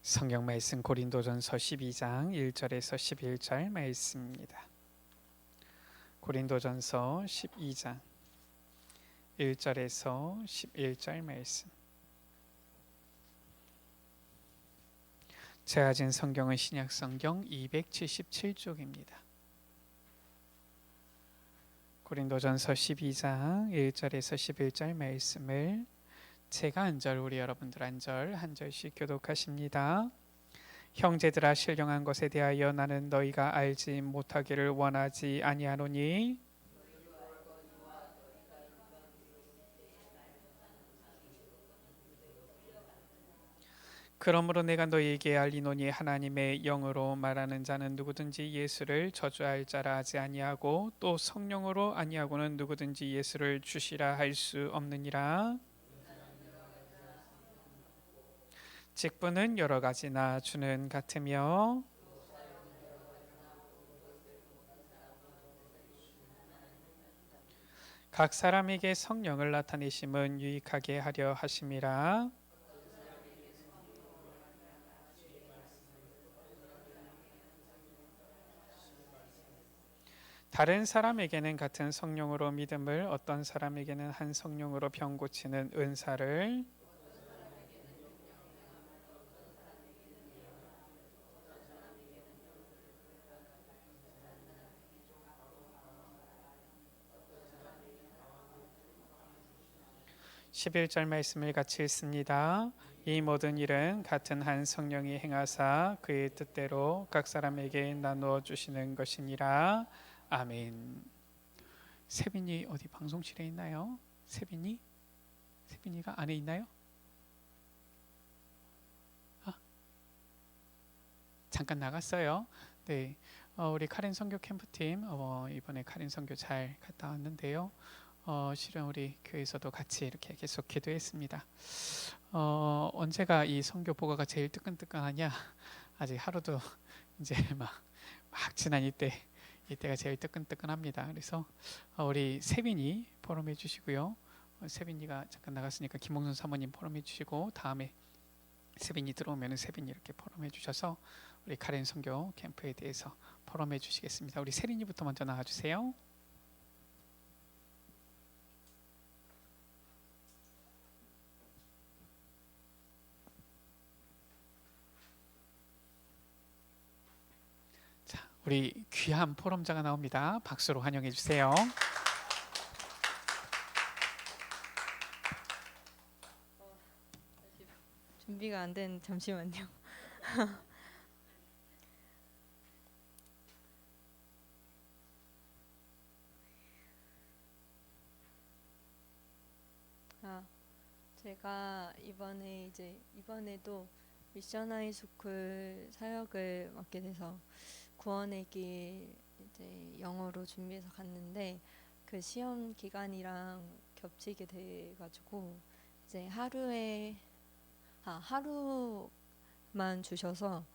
성경 말씀 고린도전서 12장 1절에서 11절 말씀입니다. 고린도전서 12장 1절에서 11절 말씀. 제가 가진 성경은 신약 성경 277쪽입니다. 고린도전서 12장 1절에서 11절 말씀을 제가 한 절, 우리 여러분들 한 절씩 교독하십니다. 형제들아, 신령한 것에 대하여 나는 너희가 알지 못하기를 원하지 아니하노니 그러므로 내가 너희에게 알리노니 하나님의 영으로 말하는 자는 누구든지 예수를 저주할 자라 하지 아니하고 또 성령으로 아니하고는 누구든지 예수를 주시라 할 수 없느니라. 직분은 여러 가지나 주는 같으며 각 사람에게 성령을 나타내심은 유익하게 하려 하심이라. 다른 사람에게는 같은 성령으로 믿음을, 어떤 사람에게는 한 성령으로 병 고치는 은사를, 11절 말씀을 같이 읽습니다. 이 모든 일은 같은 한 성령이 행하사 그의 뜻대로 각 사람에게 나누어 주시는 것이니라. 아멘. 세빈이 어디 방송실에 있나요? 세빈이가 안에 있나요? 잠깐 나갔어요. 네, 우리 카린 선교 캠프팀 이번에 카린 선교 잘 갔다 왔는데요. 실은 우리 교회에서도 같이 이렇게 계속 기도했습니다. 언제가 이 선교 보고가 제일 뜨끈뜨끈하냐? 아직 하루도 이제 막 지난 이때가 제일 뜨끈뜨끈합니다. 그래서 우리 세빈이 포럼해 주시고요. 세빈이가 잠깐 나갔으니까 김홍선 사모님 포럼해 주시고, 다음에 세빈이 들어오면 세빈이 이렇게 포럼해 주셔서 우리 카렌 선교 캠프에 대해서 포럼해 주시겠습니다. 우리 세린이부터 먼저 나와주세요. 자, 우리 귀한 포럼자가 나옵니다. 박수로 환영해 주세요. 준비가 안 된, 잠시만요. 제가 이번에도 미셔너리 스쿨 사역을 맡게 돼서 구원의 길 이제 영어로 준비해서 갔는데, 그 시험 기간이랑 겹치게 돼가지고 이제 하루만 주셔서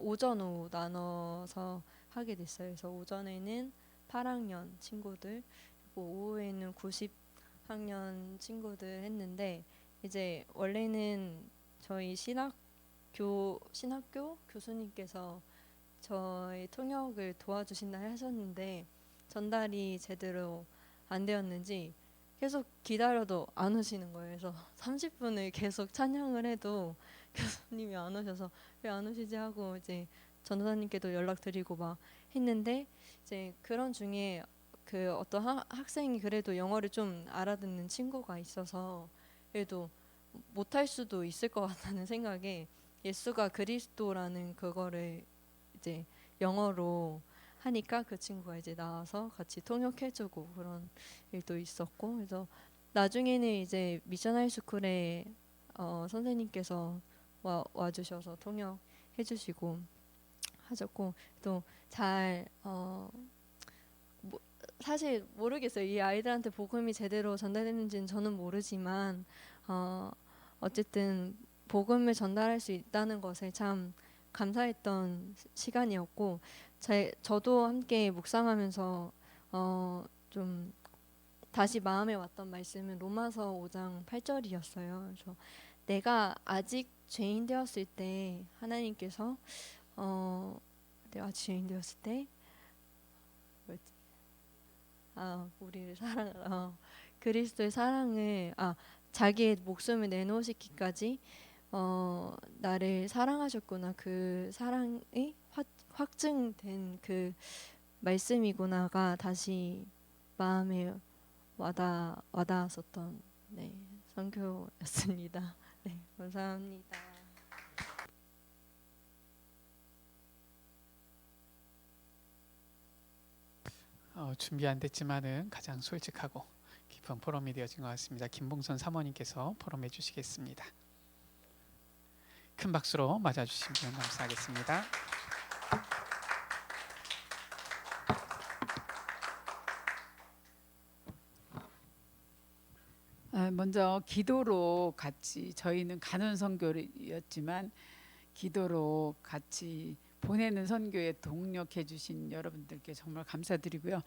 오전 오후 나눠서 하게 됐어요. 그래서 오전에는 8학년 친구들, 그리고 오후에는 90학년 친구들 했는데, 이제 원래는 저희 신학교 교수님께서 저의 통역을 도와주신다 하셨는데 전달이 제대로 안 되었는지 계속 기다려도 안 오시는 거예요. 그래서 30분을 계속 찬양을 해도 교수님이 안 오셔서 왜 안 오시지 하고 이제 전도사님께도 연락드리고 막 했는데, 이제 그런 중에 그 어떤 학생이 그래도 영어를 좀 알아듣는 친구가 있어서 그래도 못할 수도 있을 것 같다는 생각에 예수가 그리스도라는 그거를 이제 영어로 하니까 그 친구가 이제 나와서 같이 통역해주고 그런 일도 있었고, 그래서 나중에는 이제 미션 하이스쿨에 선생님께서 와주셔서 통역해주시고 하셨고, 또 잘 사실 모르겠어요. 이 아이들한테 복음이 제대로 전달됐는지는 저는 모르지만 어쨌든 복음을 전달할 수 있다는 것에 참 감사했던 시간이었고, 저도 함께 묵상하면서 좀 다시 마음에 왔던 말씀은 로마서 5장 8절이었어요. 그래서 내가 아직 죄인 되었을 때 하나님께서 내가 죄인 되었을 때 뭐였지? 우리를 그리스도의 사랑을 자기의 목숨을 내놓으시기까지 나를 사랑하셨구나. 그 사랑이 확증된 그 말씀이구나가 다시 마음에 와닿았었던 선교였습니다. 네, 감사합니다. 준비 안 됐지만은 가장 솔직하고 깊은 포럼이 되어진 것 같습니다. 김봉선 사모님께서 포럼해 주시겠습니다. 큰 박수로 맞아주시면 감사하겠습니다. 먼저 기도로 같이, 저희는 가는 선교였지만 기도로 같이 보내는 선교에 동력해 주신 여러분들께 정말 감사드리고요.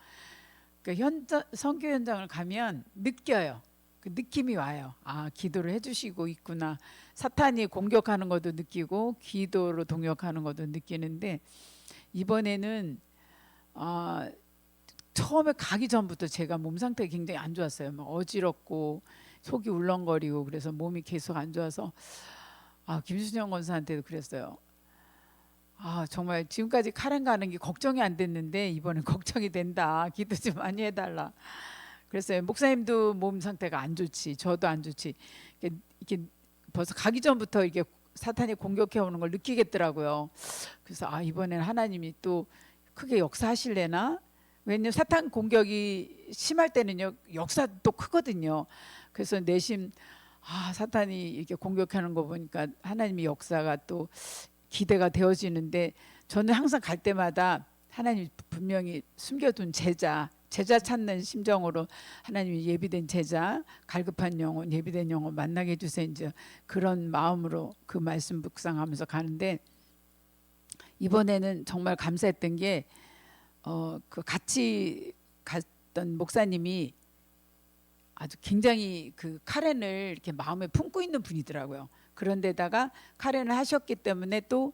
선교 현장을 가면 느껴요. 그 느낌이 와요. 기도를 해주시고 있구나. 사탄이 공격하는 것도 느끼고 기도로 동력하는 것도 느끼는데, 이번에는 처음에 가기 전부터 제가 몸 상태가 굉장히 안 좋았어요. 막 어지럽고 속이 울렁거리고, 그래서 몸이 계속 안 좋아서 김순영 권사한테도 그랬어요. 정말 지금까지 카렌 가는 게 걱정이 안 됐는데 이번엔 걱정이 된다. 기도 좀 많이 해달라. 그랬어요. 목사님도 몸 상태가 안 좋지, 저도 안 좋지. 이렇게 벌써 가기 전부터 이게 사탄이 공격해 오는 걸 느끼겠더라고요. 그래서 이번엔 하나님이 또 크게 역사하실래나? 왜냐면 사탄 공격이 심할 때는요, 역사도 크거든요. 그래서 내심 사탄이 이렇게 공격하는 거 보니까 하나님의 역사가 또 기대가 되어지는데, 저는 항상 갈 때마다 하나님이 분명히 숨겨둔 제자 찾는 심정으로 하나님이 예비된 제자, 갈급한 영혼, 예비된 영혼 만나게 해주세요. 이제 그런 마음으로 그 말씀 묵상하면서 가는데, 이번에는 정말 감사했던 게 그 같이 갔던 목사님이 아주 굉장히 그 카렌을 이렇게 마음에 품고 있는 분이더라고요. 그런데다가 카렌을 하셨기 때문에 또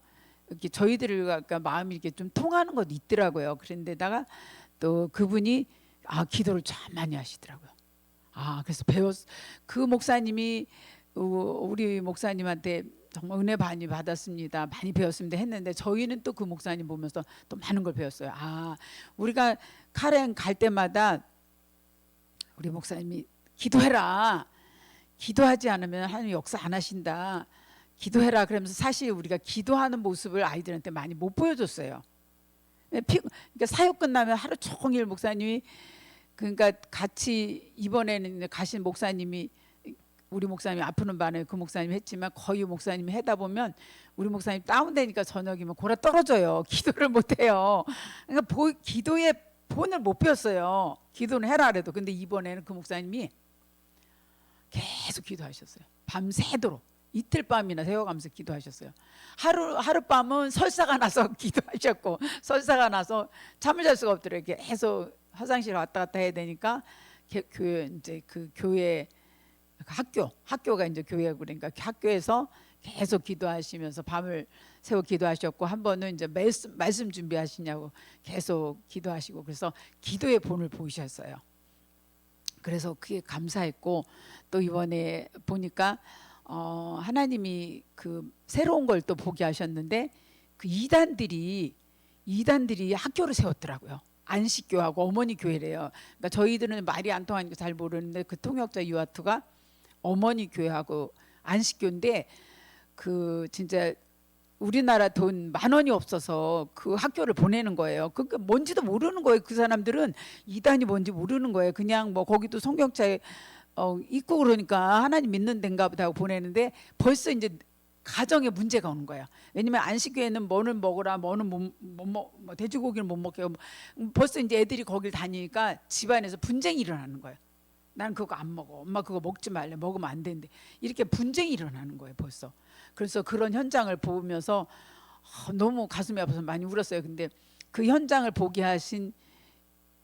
이렇게 저희들과 마음이 이렇게 좀 통하는 것도 있더라고요. 그런데다가 또 그분이 기도를 참 많이 하시더라고요. 그래서 그 목사님이 우리 목사님한테 정말 은혜 많이 받았습니다, 많이 배웠습니다 했는데, 저희는 또 그 목사님 보면서 또 많은 걸 배웠어요. 우리가 카렌 갈 때마다 우리 목사님이 기도해라, 기도하지 않으면 하나님 역사 안 하신다, 기도해라 그러면서, 사실 우리가 기도하는 모습을 아이들한테 많이 못 보여줬어요. 그러니까 사역 끝나면 하루 종일 목사님이, 그러니까 같이 이번에는 가신 목사님이, 우리 목사님이 아프는 반에 그 목사님이 했지만 거의 목사님이 하다 보면 우리 목사님 다운되니까 저녁이면 골아 떨어져요. 기도를 못 해요. 그러니까 기도의 본을 못 배웠어요. 기도는 해라 그래도. 근데 이번에는 그 목사님이 계속 기도하셨어요. 밤새도록 이틀 밤이나 새워가면서 기도하셨어요. 하룻밤은 설사가 나서 기도하셨고, 설사가 나서 잠을 잘 수가 없더라고요. 계속 화장실 왔다 갔다 해야 되니까 교회, 이제 그 교회 학교가 이제 교회고, 그러니까 학교에서 계속 기도하시면서 밤을 새워 기도하셨고, 한 번은 이제 말씀 준비하시냐고 계속 기도하시고, 그래서 기도의 본을 보이셨어요. 그래서 그게 감사했고, 또 이번에 보니까 하나님이 그 새로운 걸 또 보게 하셨는데, 그 이단들이 학교를 세웠더라고요. 안식교하고 어머니 교회래요. 그러니까 저희들은 말이 안 통하니까 잘 모르는데, 그 통역자 유아투가 어머니 교회하고 안식교인데, 그 진짜 우리나라 돈 10,000원이 없어서 그 학교를 보내는 거예요. 그 뭔지도 모르는 거예요. 그 사람들은 이단이 뭔지 모르는 거예요. 그냥 뭐 거기도 성경차에 있고 그러니까 하나님 믿는 데인가 보다 하고 보내는데, 벌써 이제 가정에 문제가 오는 거예요. 왜냐면 안식교회는 뭐는 먹으라, 뭐는 돼지고기를 못 먹게 하고, 벌써 이제 애들이 거길 다니니까 집안에서 분쟁이 일어나는 거예요. 난 그거 안 먹어, 엄마 그거 먹지 말래, 먹으면 안 되는데, 이렇게 분쟁이 일어나는 거예요 벌써. 그래서 그런 현장을 보면서 너무 가슴이 아파서 많이 울었어요. 근데 그 현장을 보게 하신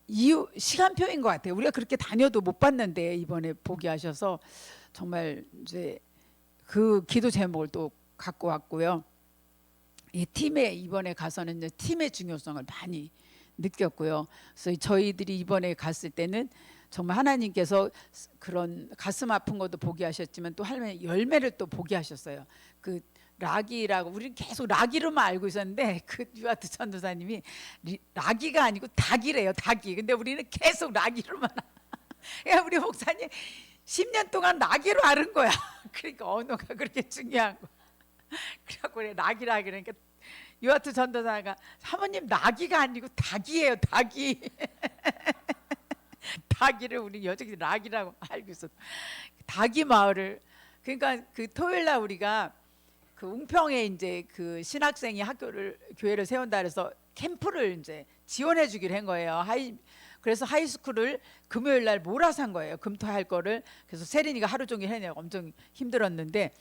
이유, 시간표인 것 같아요. 우리가 그렇게 다녀도 못 봤는데 이번에 보게 하셔서 정말 이제 그 기도 제목을 또 갖고 왔고요. 이 팀에 이번에 가서는 이제 팀의 중요성을 많이 느꼈고요. 그래서 저희들이 이번에 갔을 때는 정말 하나님께서 그런 가슴 아픈 것도 보게 하셨지만 또 하나님의 열매를 또 보게 하셨어요. 그 라기라고 우리는 계속 라기로만 알고 있었는데 그 유아트 전도사님이 라기가 아니고 닭이래요. 닭이. 근데 우리는 계속 라기로만 야, 우리 목사님 10년 동안 라기로 앓은 거야. 그러니까 언어가 그렇게 중요한 거. 그래갖고 그래 라기라 그러니까 유아트 전도사가 사모님 라기가 아니고 닭이에요. 닭이. 닭이를 우리 여자끼리 락이라고 알고 있었어. 닭이 마을을 그러니까 그 토요일 날 우리가 그 웅평에 이제 그 신학생이 학교를 교회를 세운다 그래서 캠프를 이제 지원해 주기로 한 거예요. 그래서 하이스쿨을 금요일 날 몰아서 한 거예요. 금토할 거를. 그래서 세린이가 하루 종일 해내고 엄청 힘들었는데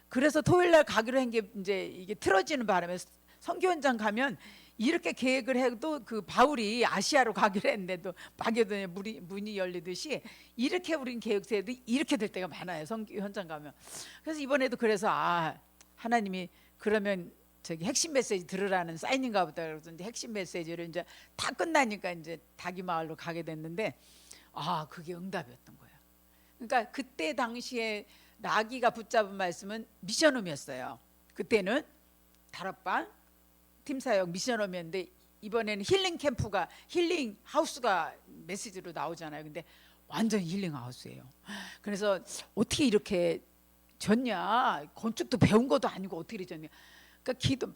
그래서 토요일 날 가기로 한 게 이제 이게 틀어지는 바람에 선교 현장 가면 이렇게 계획을 해도 그 바울이 아시아로 가기로 했는데도 마게도냐 문이 열리듯이 이렇게 우린 계획세도 이렇게 될 때가 많아요. 선교 현장 가면. 그래서 이번에도 그래서 하나님이 그러면 저기 핵심 메시지 들으라는 사인인가 보다 그래서 이제 핵심 메시지를 이제 다 끝나니까 이제 닭이 마을로 가게 됐는데 그게 응답이었던 거예요. 그러니까 그때 당시에 나기가 붙잡은 말씀은 미션홈이었어요. 그때는 다락방 팀사역 미션홈이었는데 이번에는 힐링 캠프가 힐링 하우스가 메시지로 나오잖아요. 근데 완전 힐링 하우스예요. 그래서 어떻게 이렇게 졌냐? 건축도 배운 것도 아니고 어떻게 졌냐? 그러니까 기도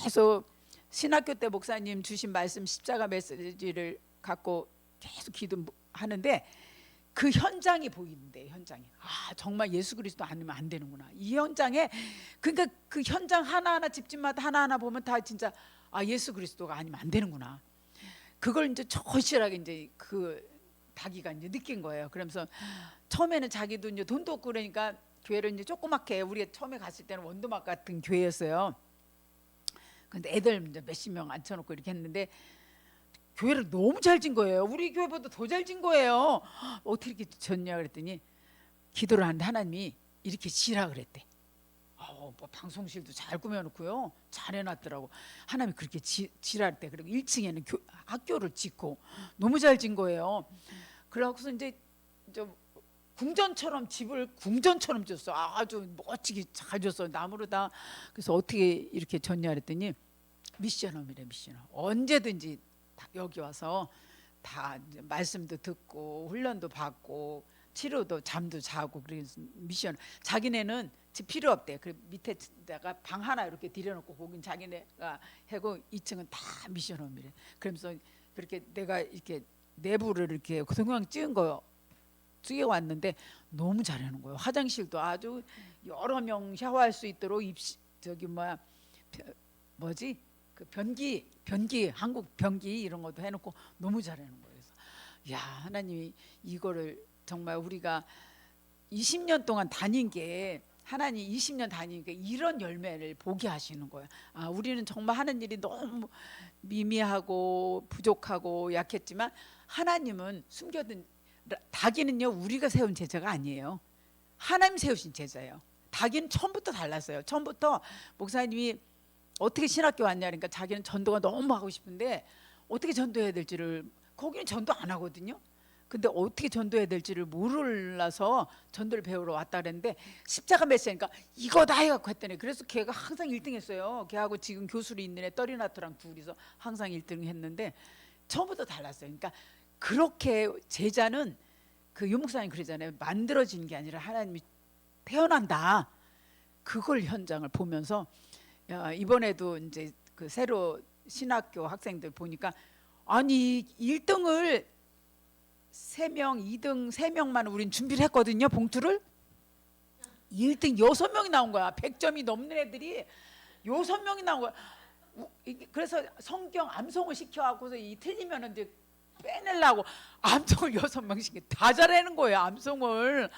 계속 신학교 때 목사님 주신 말씀 십자가 메시지를 갖고 계속 기도하는데 그 현장이 보이는데 현장이 정말 예수 그리스도 아니면 안 되는구나. 이 현장에 그러니까 그 현장 하나하나 집집마다 하나하나 보면 다 진짜 예수 그리스도가 아니면 안 되는구나. 그걸 이제 절실하게 이제 그 닭이가 이제 느낀 거예요. 그러면서 처음에는 자기도 이제 돈도 없고 그러니까 교회를 이제 조그맣게 우리가 처음에 갔을 때는 원도막 같은 교회였어요. 근데 애들 이제 몇십 명 앉혀놓고 이렇게 했는데 교회를 너무 잘 진 거예요. 우리 교회보다 더 잘 진 거예요. 어떻게 이렇게 졌냐 그랬더니 기도를 하는데 하나님이 이렇게 지라 그랬대. 뭐 방송실도 잘 꾸며놓고요. 잘 해놨더라고. 하나님이 그렇게 지라 그랬대. 그리고 1층에는 학교를 짓고 너무 잘 진 거예요. 그래갖고서 이제 궁전처럼 집을 궁전처럼 지었어. 아주 멋지게 잘 지었어. 나무로 다. 그래서 어떻게 이렇게 졌냐 그랬더니 미션홈이래. 미션홈. 언제든지 여기 와서 다 말씀도 듣고 훈련도 받고 치료도 잠도 자고 그래서 미션 자기네는 집 필요 없대. 그 밑에다가 방 하나 이렇게 들여놓고 거긴 자기네가 하고 2층은 다 미션홈이래. 그러면서 그렇게 내가 이렇게 내부를 이렇게 동영 찍은 거 찍어 왔는데 너무 잘하는 거예요. 화장실도 아주 여러 명 샤워할 수 있도록 그 변기 한국 변기 이런 것도 해놓고 너무 잘하는 거예요. 그래서 야 하나님이 이거를 정말 우리가 20년 동안 다닌 게 하나님 20년 다니니까 이런 열매를 보게 하시는 거예요. 우리는 정말 하는 일이 너무 미미하고 부족하고 약했지만 하나님은 숨겨둔 닭이는요 우리가 세운 제자가 아니에요. 하나님 세우신 제자예요. 닭이는 처음부터 달랐어요. 처음부터 목사님이 어떻게 신학교 왔냐 그러니까 자기는 전도가 너무 하고 싶은데 어떻게 전도해야 될지를 거기는 전도 안 하거든요. 근데 어떻게 전도해야 될지를 몰라서 전도를 배우러 왔다 그랬는데 십자가 메시지니까 이거다 해갖고 했더니 그래서 걔가 항상 1등 했어요. 걔하고 지금 교수로 있는 애 떨리나토랑 둘이서 항상 1등 했는데 처음부터 달랐어요. 그러니까 그렇게 제자는 그 유목사님 그러잖아요. 만들어지는 게 아니라 하나님이 태어난다. 그걸 현장을 보면서 이번에도 이제 그 새로 신학교 학생들 보니까 아니 1등을 3명, 2등 3명만 우린 준비를 했거든요. 봉투를 1등 6명이 나온 거야. 100점이 넘는 애들이 6명이 나온 거야. 그래서 성경 암송을 시켜갖고서 이 틀리면 이제 빼내려고 암송을 6명씩 다 잘하는 거예요. 암송을.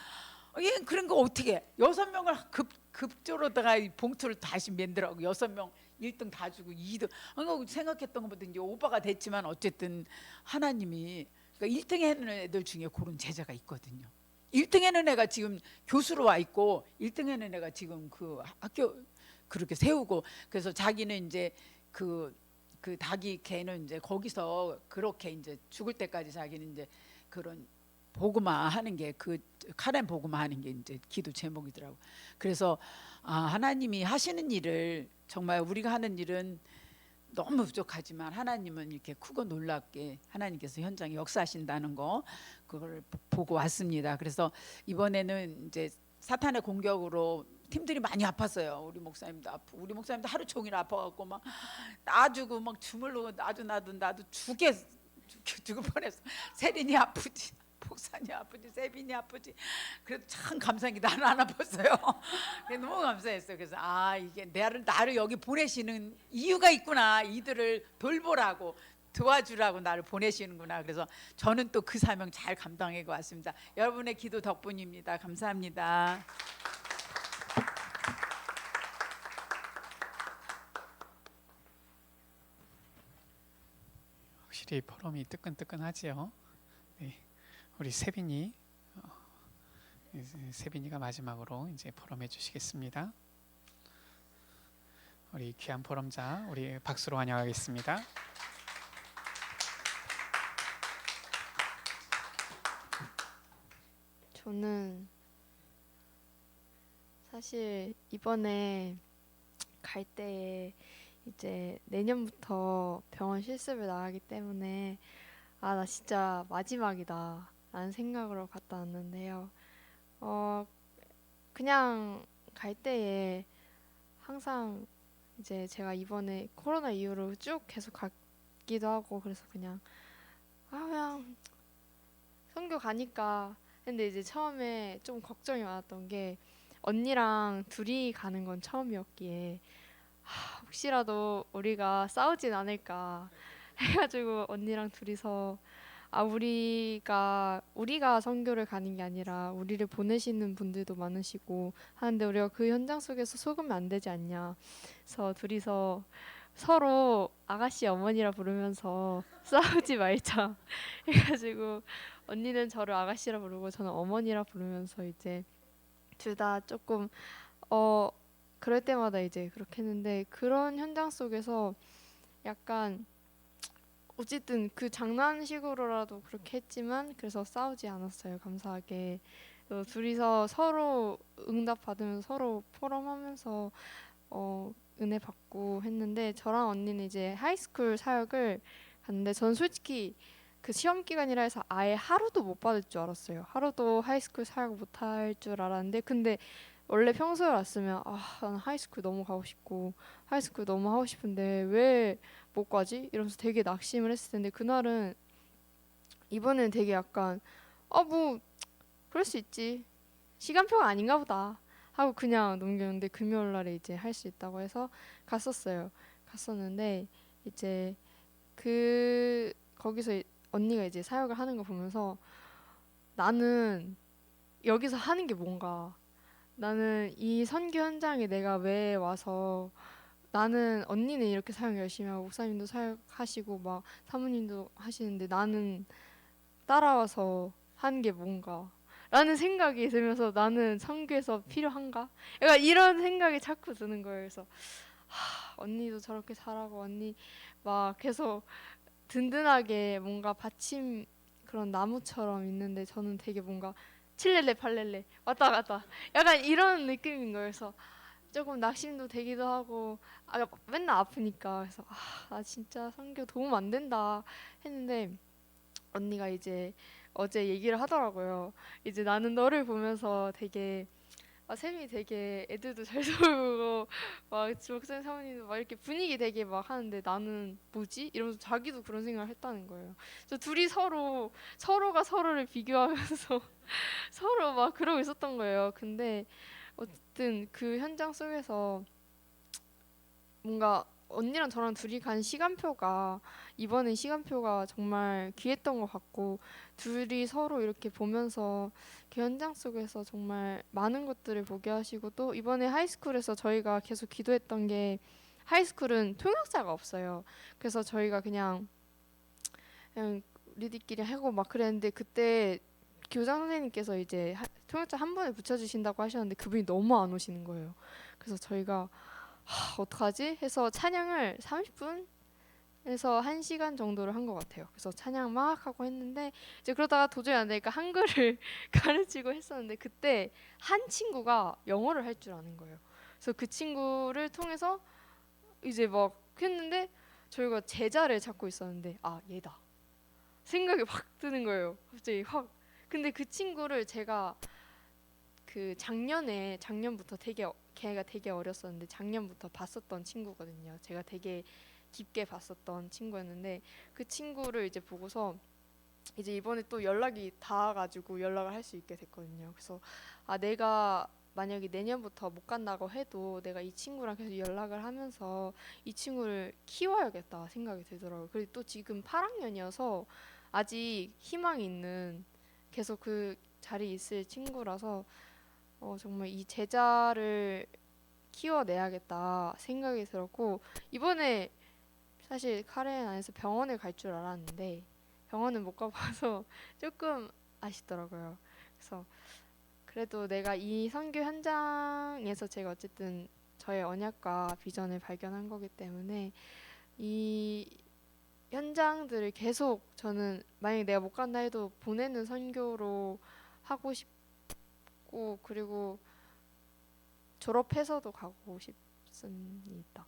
그런 거 어떻게 해? 6명을 급조로다가 봉투를 다시 만들라고 6명 1등 다 주고 2등 생각했던 것보다 이제 오버가 됐지만 어쨌든 하나님이 그러니까 1등 하는 애들 중에 그런 제자가 있거든요. 1등 해는 애가 지금 교수로 와 있고 1등 해는 애가 지금 그 학교 그렇게 세우고 그래서 자기는 이제 그 닭이 걔는 이제 거기서 그렇게 이제 죽을 때까지 자기는 이제 그런 복음화 하는 게 그 카렌 복음화 하는 게 이제 기도 제목이더라고. 그래서 하나님이 하시는 일을 정말 우리가 하는 일은 너무 부족하지만 하나님은 이렇게 크고 놀랍게 하나님께서 현장에 역사하신다는 거 그걸 보고 왔습니다. 그래서 이번에는 이제 사탄의 공격으로 팀들이 많이 아팠어요. 우리 목사님도 아프고 우리 목사님도 하루 종일 아파갖고 막 놔주고 막 주물르고 나도 죽을 뻔했어. 세린이 아프지, 목사님 아프지, 세빈이 아프지. 그래도 참 감사한 게 나는 안 아팠어요. 너무 감사했어요. 그래서 이게 나를 여기 보내시는 이유가 있구나. 이들을 돌보라고 도와주라고 나를 보내시는구나. 그래서 저는 또 그 사명 잘 감당해 왔습니다. 여러분의 기도 덕분입니다. 감사합니다. 확실히 포럼이 뜨끈뜨끈하지요. 네, 우리 세빈이가 마지막으로 이제 포럼해 주시겠습니다. 우리 귀한 포럼자 우리 박수로 환영하겠습니다. 저는 사실 이번에 갈 때에 이제 내년부터 병원 실습을 나가기 때문에 나 진짜 마지막이다 라는 생각으로 갔다 왔는데요. 그냥 갈 때에 항상 이제 제가 이번에 코로나 이후로 쭉 계속 갔기도 하고 그래서 그냥 선교 가니까. 근데 이제 처음에 좀 걱정이 많았던 게 언니랑 둘이 가는 건 처음이었기에 혹시라도 우리가 싸우진 않을까 해가지고 언니랑 둘이서 우리가 선교를 가는 게 아니라 우리를 보내시는 분들도 많으시고 하는데 우리가 그 현장 속에서 속으면 안 되지 않냐. 그래서 둘이서 서로 아가씨 어머니라 부르면서 싸우지 말자 해가지고 언니는 저를 아가씨라 부르고 저는 어머니라 부르면서 이제 둘 다 조금 그럴 때마다 이제 그렇게 했는데 그런 현장 속에서 약간 어쨌든 그 장난식으로라도 그렇게 했지만 그래서 싸우지 않았어요. 감사하게. 둘이서 서로 응답 받으면서 서로 포럼하면서 은혜 받고 했는데 저랑 언니는 이제 하이스쿨 사역을 갔는데 전 솔직히 그 시험 기간이라 해서 아예 하루도 못 받을 줄 알았어요. 하루도 하이스쿨 사역 못 할 줄 알았는데 근데 원래 평소에 왔으면 나는 하이스쿨 너무 가고 싶고 하이스쿨 너무 하고 싶은데 왜 못 가지? 이러면서 되게 낙심을 했을 텐데 그날은 이번엔 되게 약간 뭐 그럴 수 있지. 시간표가 아닌가 보다 하고 그냥 넘겼는데 금요일 날에 이제 할 수 있다고 해서 갔었는데 이제 거기서 언니가 이제 사역을 하는 거 보면서 나는 여기서 하는 게 뭔가 나는 이 선교 현장에 내가 왜 와서 나는 언니는 이렇게 사역 열심히 하고 목사님도 사역하시고 막 사모님도 하시는데 나는 따라와서 하는 게 뭔가 라는 생각이 들면서 나는 선교에서 필요한가? 약간 이런 생각이 자꾸 드는 거예요. 그래서 언니도 저렇게 잘하고 언니 막 계속 든든하게 뭔가 받침 그런 나무처럼 있는데 저는 되게 뭔가 칠렐레 팔렐레 왔다 갔다 약간 이런 느낌인 거예요. 그래서 조금 낙심도 되기도 하고 맨날 아프니까 그래서 나 진짜 선교 도움 안 된다 했는데 언니가 이제 어제 얘기를 하더라고요. 이제 나는 너를 보면서 되게 쌤이 되게 애들도 잘 돌보고 막 목사님 사모님도 막 이렇게 분위기 되게 막 하는데 나는 뭐지? 이러면서 자기도 그런 생각을 했다는 거예요. 그래서 둘이 서로가 서로를 비교하면서 서로 막 그러고 있었던 거예요. 근데 어쨌든 그 현장 속에서 뭔가 언니랑 저랑 둘이 간 시간표가 이번엔 시간표가 정말 귀했던 것 같고 둘이 서로 이렇게 보면서 그 현장 속에서 정말 많은 것들을 보게 하시고 또 이번에 하이스쿨에서 저희가 계속 기도했던 게 하이스쿨은 통역사가 없어요. 그래서 저희가 그냥 우리들끼리 하고 막 그랬는데 그때 교장 선생님께서 이제 통역자 한 분을 붙여주신다고 하셨는데 그분이 너무 안 오시는 거예요. 그래서 저희가 어떡하지? 해서 찬양을 30분에서 1시간 정도를 한 것 같아요. 그래서 찬양 막 하고 했는데 이제 그러다가 도저히 안 되니까 한글을 가르치고 했었는데 그때 한 친구가 영어를 할 줄 아는 거예요. 그래서 그 친구를 통해서 이제 막 했는데 저희가 제자를 찾고 있었는데 아 얘다 생각이 확 드는 거예요. 갑자기 확. 근데 그 친구를 제가 그 작년부터 걔가 되게 어렸었는데 작년부터 봤었던 친구거든요. 제가 되게 깊게 봤었던 친구였는데 그 친구를 이제 보고서 이제 이번에 또 연락이 닿아가지고 연락을 할 수 있게 됐거든요. 그래서 아 내가 만약에 내년부터 못 간다고 해도 내가 이 친구랑 계속 연락을 하면서 이 친구를 키워야겠다 생각이 들더라고요. 그리고 또 지금 8학년이어서 아직 희망이 있는 계속 그 자리에 있을 친구라서 정말 이 제자를 키워내야겠다 생각이 들었고 이번에 사실 카렌 안에서 병원을 갈 줄 알았는데 병원은 못 가봐서 조금 아쉽더라고요. 그래서 그래도 내가 이 선교 현장에서 제가 어쨌든 저의 언약과 비전을 발견한 거기 때문에 이 현장들을 계속 저는 만약에 내가 못 간다 해도 보내는 선교로 하고 싶고 그리고 졸업해서도 가고 싶습니다.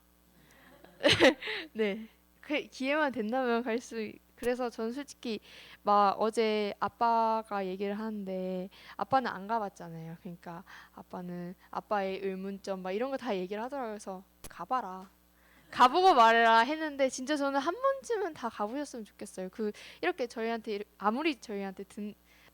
네. 그 기회만 된다면 갈 수. 그래서 전 솔직히 막 어제 아빠가 얘기를 하는데 아빠는 안 가봤잖아요. 그러니까 아빠는 아빠의 의문점 막 이런 거 다 얘기를 하더라고요. 그래서 가봐라. 가보고 말해라 했는데 진짜 저는 한 번쯤은 다 가보셨으면 좋겠어요. 그 이렇게 저희한테 아무리 저희한테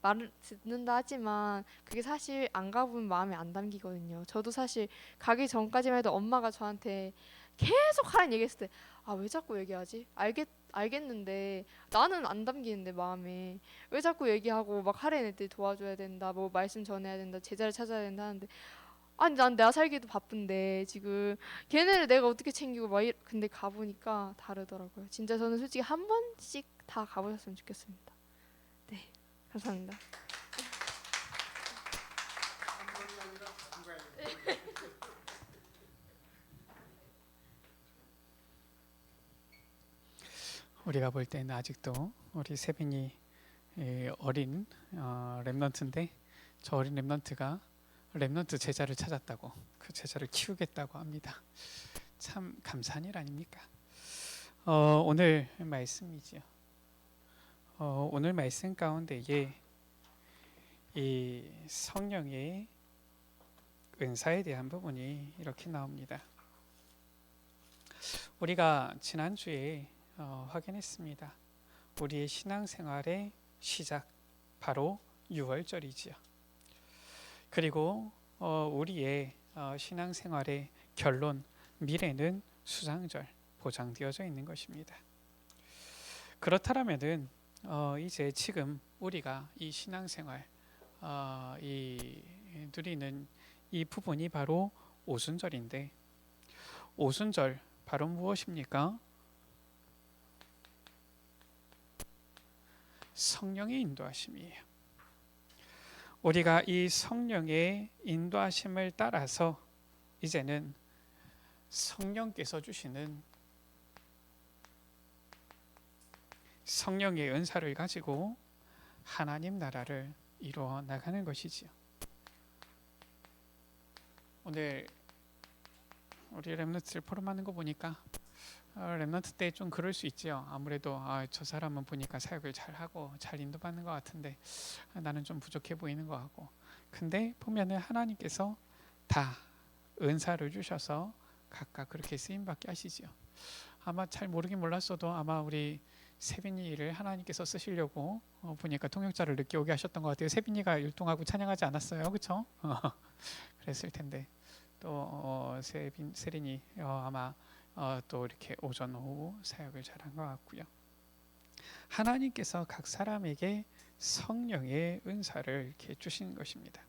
말을 듣는다 하지만 그게 사실 안 가보면 마음에 안 담기거든요. 저도 사실 가기 전까지만 해도 엄마가 저한테 계속 하라는 얘기했을 때 아 왜 자꾸 얘기하지? 알겠는데 나는 안 담기는데 마음에 왜 자꾸 얘기하고 막 하라는 애들 도와줘야 된다 뭐 말씀 전해야 된다 제자를 찾아야 된다 하는데 아니 난 내가 살기도 바쁜데 지금 걔네를 내가 어떻게 챙기고 막 근데 가보니까 다르더라고요. 진짜 저는 솔직히 한 번씩 다 가보셨으면 좋겠습니다. 네 감사합니다. 우리가 볼 때는 아직도 우리 세빈이 어린 렘넌트인데 저 어린 렘넌트가 렘넌트 제자를 찾았다고 그 제자를 키우겠다고 합니다. 참 감사한 일 아닙니까? 오늘 말씀이지요. 오늘 말씀 가운데에 이 성령의 은사에 대한 부분이 이렇게 나옵니다. 우리가 지난주에 확인했습니다. 우리의 신앙생활의 시작 바로 6월절이지요. 그리고 우리의 신앙생활의 결론 미래는 수장절 보장되어져 있는 것입니다. 그렇다면은 이제 지금 우리가 이 신앙생활 이 누리는 이 부분이 바로 오순절인데 오순절 바로 무엇입니까? 성령의 인도하심이에요. 우리가 이 성령의 인도하심을 따라서 이제는 성령께서 주시는 성령의 은사를 가지고 하나님 나라를 이루어 나가는 것이지요. 오늘 우리 렘넌트들 포럼하는 거 보니까 렘넌트 때 좀 그럴 수 있지요. 아무래도 저 사람은 보니까 사역을 잘하고 잘 인도받는 것 같은데 나는 좀 부족해 보이는 것 같고 근데 보면은 하나님께서 다 은사를 주셔서 각각 그렇게 쓰임받게 하시지요. 아마 잘 모르긴 몰랐어도 아마 우리 세빈이를 하나님께서 쓰시려고 보니까 통역자를 늦게 오게 하셨던 것 같아요. 세빈이가 율동하고 찬양하지 않았어요, 그렇죠? 그랬을 텐데 또 세린이 아마 또 이렇게 오전 오후 사역을 잘한 것 같고요. 하나님께서 각 사람에게 성령의 은사를 이렇게 주신 것입니다.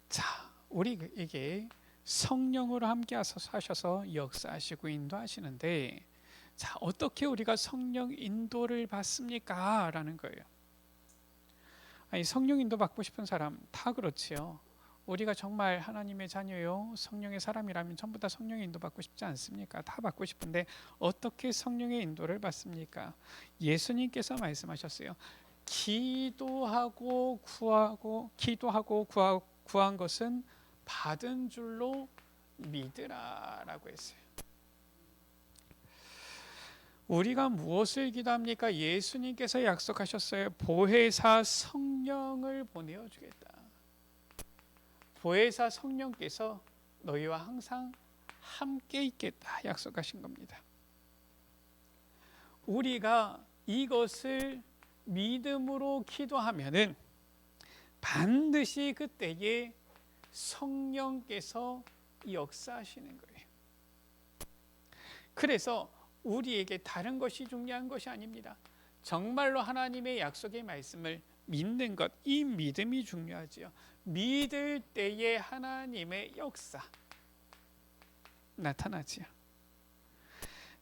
자, 우리에게 성령으로 함께 하셔서 역사하시고 인도하시는데 자, 어떻게 우리가 성령 인도를 받습니까? 라는 거예요. 아니, 성령 인도 받고 싶은 사람 다 그렇지요. 우리가 정말 하나님의 자녀요, 성령의 사람이라면 전부 다 성령의 인도 받고 싶지 않습니까? 다 받고 싶은데 어떻게 성령의 인도를 받습니까? 예수님께서 말씀하셨어요. 기도하고 구한 것은 받은 줄로 믿으라라고 했어요. 우리가 무엇을 기도합니까? 예수님께서 약속하셨어요. 보혜사 성령을 보내어 주겠다. 보혜사 성령께서 너희와 항상 함께 있겠다 약속하신 겁니다. 우리가 이것을 믿음으로 기도하면은 반드시 그때에 성령께서 역사하시는 거예요. 그래서 우리에게 다른 것이 중요한 것이 아닙니다. 정말로 하나님의 약속의 말씀을 믿는 것, 이 믿음이 중요하지요. 믿을 때에 하나님의 역사 나타나지요.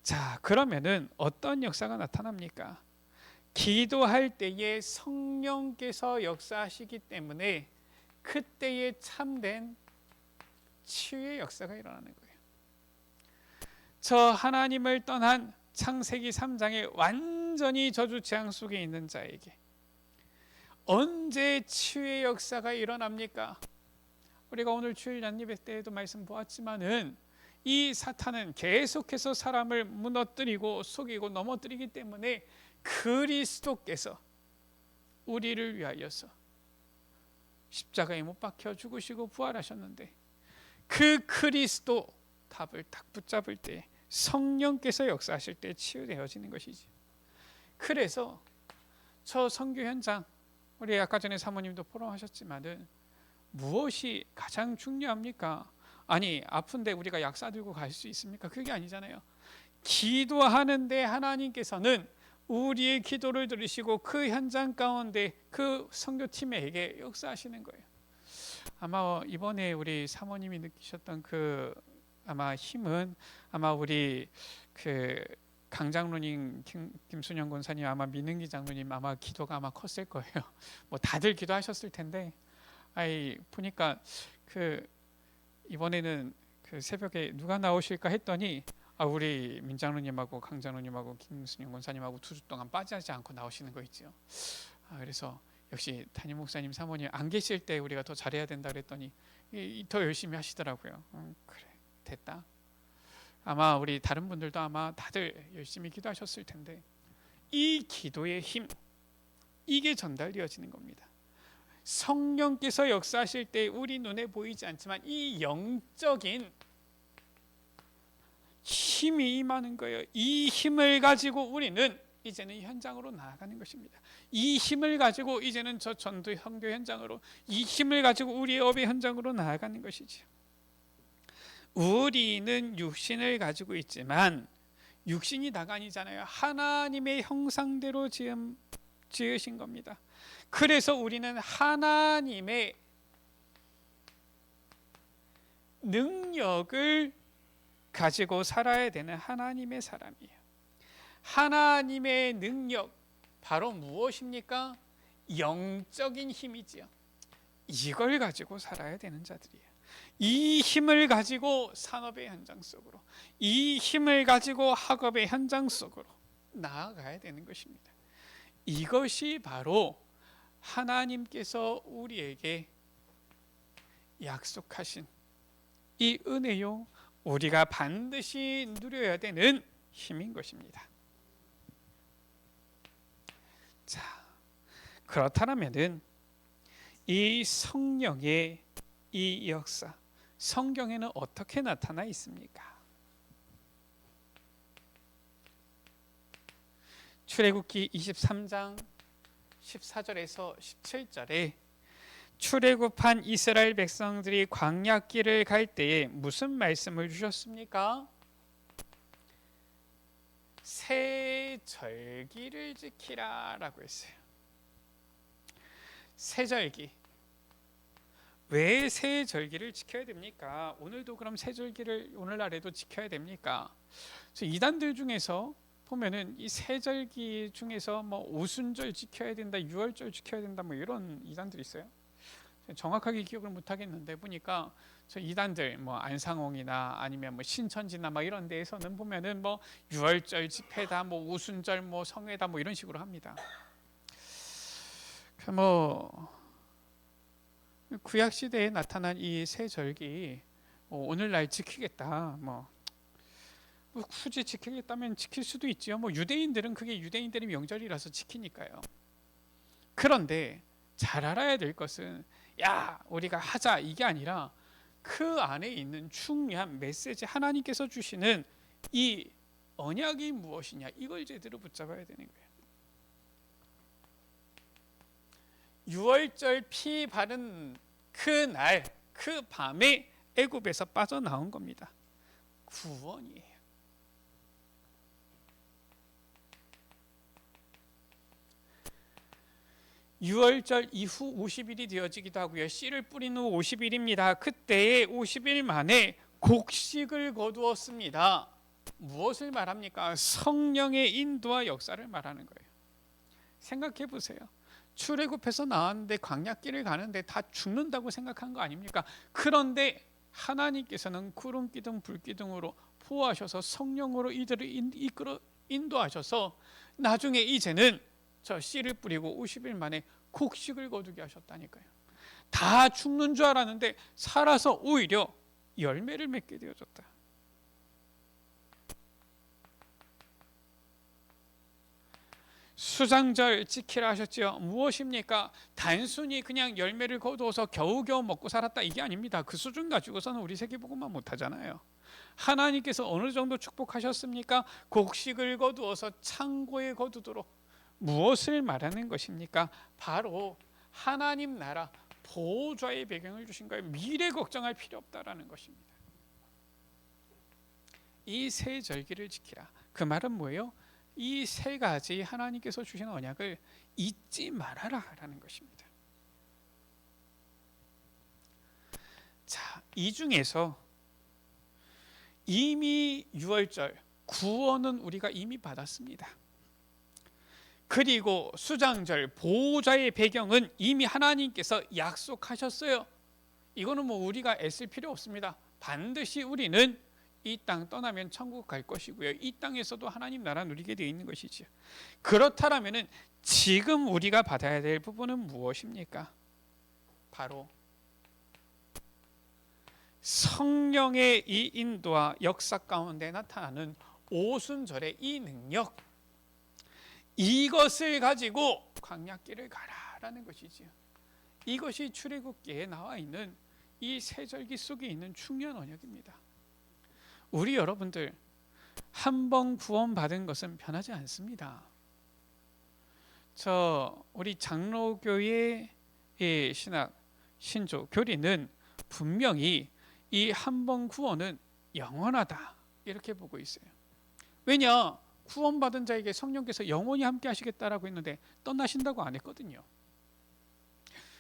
자, 그러면은 어떤 역사가 나타납니까? 기도할 때에 성령께서 역사하시기 때문에 그때에 참된 치유의 역사가 일어나는 거예요. 저 하나님을 떠난 창세기 3장에 완전히 저주 재앙 속에 있는 자에게 언제 치유의 역사가 일어납니까? 우리가 오늘 주일 연립회 때에도 말씀 보았지만은 이 사탄은 계속해서 사람을 무너뜨리고 속이고 넘어뜨리기 때문에 그리스도께서 우리를 위하여서 십자가에 못 박혀 죽으시고 부활하셨는데 그 그리스도 답을 딱 붙잡을 때 성령께서 역사하실 때 치유되어지는 것이지. 그래서 저 선교 현장, 우리 아까 전에 사모님도 포럼하셨지만은 무엇이 가장 중요합니까? 아니, 아픈데 우리가 약 사들고 갈 수 있습니까? 그게 아니잖아요. 기도하는데 하나님께서는 우리의 기도를 들으시고 그 현장 가운데 그 선교팀에게 역사하시는 거예요. 아마 이번에 우리 사모님이 느끼셨던 그 아마 힘은 아마 우리 그 강장로님 김순영 권사님 아마 민은기 장로님 아마 기도가 아마 컸을 거예요. 뭐 다들 기도하셨을 텐데, 아이 보니까 그 이번에는 그 새벽에 누가 나오실까 했더니 우리 민장로님하고 강장로님하고 김순영 권사님하고 2주 동안 빠지지 않고 나오시는 거 있죠. 그래서 역시 담임 목사님 사모님 안 계실 때 우리가 더 잘해야 된다 그랬더니 더 열심히 하시더라고요. 그래 됐다. 아마 우리 다른 분들도 아마 다들 열심히 기도하셨을 텐데 이 기도의 힘, 이게 전달되어지는 겁니다. 성령께서 역사하실 때 우리 눈에 보이지 않지만 이 영적인 힘이 임하는 거예요. 이 힘을 가지고 우리는 이제는 현장으로 나아가는 것입니다. 이 힘을 가지고 이제는 저 전도 선교 현장으로, 이 힘을 가지고 우리의 업의 현장으로 나아가는 것이죠. 우리는 육신을 가지고 있지만 육신이 다가 아니잖아요. 하나님의 형상대로 지으신 겁니다. 그래서 우리는 하나님의 능력을 가지고 살아야 되는 하나님의 사람이에요. 하나님의 능력 바로 무엇입니까? 영적인 힘이지요. 이걸 가지고 살아야 되는 자들이에요. 이 힘을 가지고 산업의 현장 속으로, 이 힘을 가지고 학업의 현장 속으로 나아가야 되는 것입니다. 이것이 바로 하나님께서 우리에게 약속하신 이 은혜요, 우리가 반드시 누려야 되는 힘인 것입니다. 자, 그렇다면은 이 성령의 이 역사, 성경에는 어떻게 나타나 있습니까? 출애굽기 23장 14절에서 17절에 출애굽한 이스라엘 백성들이 광야길을 갈 때에 무슨 말씀을 주셨습니까? 새 절기를 지키라 라고 했어요. 새 절기. 왜 새 절기를 지켜야 됩니까? 오늘도 그럼 새 절기를 오늘날에도 지켜야 됩니까? 이단들 중에서 보면은 이 세절기 중에서 뭐 오순절 지켜야 된다, 유월절 지켜야 된다, 뭐 이런 이단들이 있어요. 정확하게 기억을 못 하겠는데 보니까 저 이단들 뭐 안상홍이나 아니면 뭐 신천지나 막 이런 데에서는 보면은 뭐 유월절 집회다, 뭐 오순절 뭐 성회다, 뭐 이런 식으로 합니다. 뭐 구약 시대에 나타난 이 세 절기 오늘날 지키겠다, 뭐 굳이 지키겠다면 지킬 수도 있지요. 뭐 유대인들은 그게 유대인들의 명절이라서 지키니까요. 그런데 잘 알아야 될 것은 야 우리가 하자 이게 아니라 그 안에 있는 중요한 메시지, 하나님께서 주시는 이 언약이 무엇이냐, 이걸 제대로 붙잡아야 되는 거예요. 유월절 피 바른 그날 그 밤에 애굽에서 빠져나온 겁니다. 구원이에요. 유월절 이후 50일이 되어지기도 하고요. 씨를 뿌린 후 50일입니다. 그때에 50일 만에 곡식을 거두었습니다. 무엇을 말합니까? 성령의 인도와 역사를 말하는 거예요. 생각해 보세요. 출애굽해서 나왔는데 광야길을 가는데 다 죽는다고 생각한 거 아닙니까? 그런데 하나님께서는 구름 기둥 불 기둥으로 보호하셔서 성령으로 이들을 이끌어 인도하셔서 나중에 이제는 저 씨를 뿌리고 50일 만에 곡식을 거두게 하셨다니까요. 다 죽는 줄 알았는데 살아서 오히려 열매를 맺게 되어졌다. 수장절 지키라 하셨죠. 무엇입니까? 단순히 그냥 열매를 거두어서 겨우겨우 먹고 살았다 이게 아닙니다. 그 수준 가지고서는 우리 세계복음만 못하잖아요. 하나님께서 어느 정도 축복하셨습니까? 곡식을 거두어서 창고에 거두도록. 무엇을 말하는 것입니까? 바로 하나님 나라 보호자의 배경을 주신 거예요. 미래 걱정할 필요 없다라는 것입니다. 이 세 절기를 지키라. 그 말은 뭐예요? 이 세 가지 하나님께서 주신 언약을 잊지 말아라라는 것입니다. 자, 이 중에서 이미 유월절 구원은 우리가 이미 받았습니다. 그리고 수장절 보호자의 배경은 이미 하나님께서 약속하셨어요. 이거는 뭐 우리가 애쓸 필요 없습니다. 반드시 우리는 이 땅 떠나면 천국 갈 것이고요. 이 땅에서도 하나님 나라 누리게 되어 있는 것이죠. 그렇다면은 지금 우리가 받아야 될 부분은 무엇입니까? 바로 성령의 이 인도와 역사 가운데 나타나는 오순절의 이 능력, 이것을 가지고 광야길을 가라라는 것이지요. 이것이 출애굽기에 나와 있는 이 세절기 속에 있는 중요한 언약입니다. 우리 여러분들 한 번 구원받은 것은 변하지 않습니다. 우리 장로교의 신학 신조 교리는 분명히 이 한 번 구원은 영원하다 이렇게 보고 있어요. 왜냐? 구원받은 자에게 성령께서 영원히 함께 하시겠다라고 했는데 떠나신다고 안 했거든요.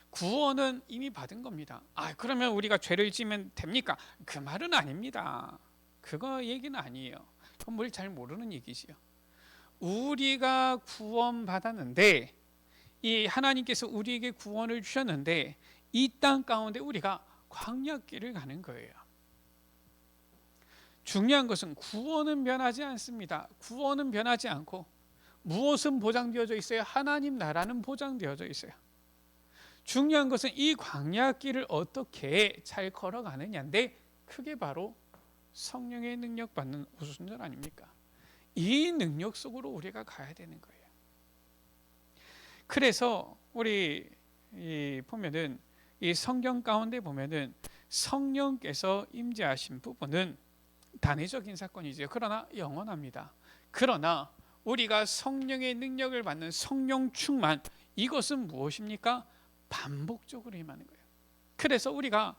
구원은 이미 받은 겁니다. 그러면 우리가 죄를 지면 됩니까? 그 말은 아닙니다. 그거 얘기는 아니에요. 그건 뭘 잘 모르는 얘기지요. 우리가 구원받았는데 이 하나님께서 우리에게 구원을 주셨는데 이 땅 가운데 우리가 광야길을 가는 거예요. 중요한 것은 구원은 변하지 않습니다. 구원은 변하지 않고 무엇은 보장되어져 있어요? 하나님 나라는 보장되어져 있어요. 중요한 것은 이 광야길을 어떻게 잘 걸어가느냐인데 그게 바로 성령의 능력 받는 오순절 아닙니까? 이 능력 속으로 우리가 가야 되는 거예요. 그래서 우리 보면은 이 성경 가운데 보면은 성령께서 임재하신 부분은 단회적인 사건이죠. 그러나 영원합니다. 그러나 우리가 성령의 능력을 받는 성령 충만, 이것은 무엇입니까? 반복적으로 임하는 거예요. 그래서 우리가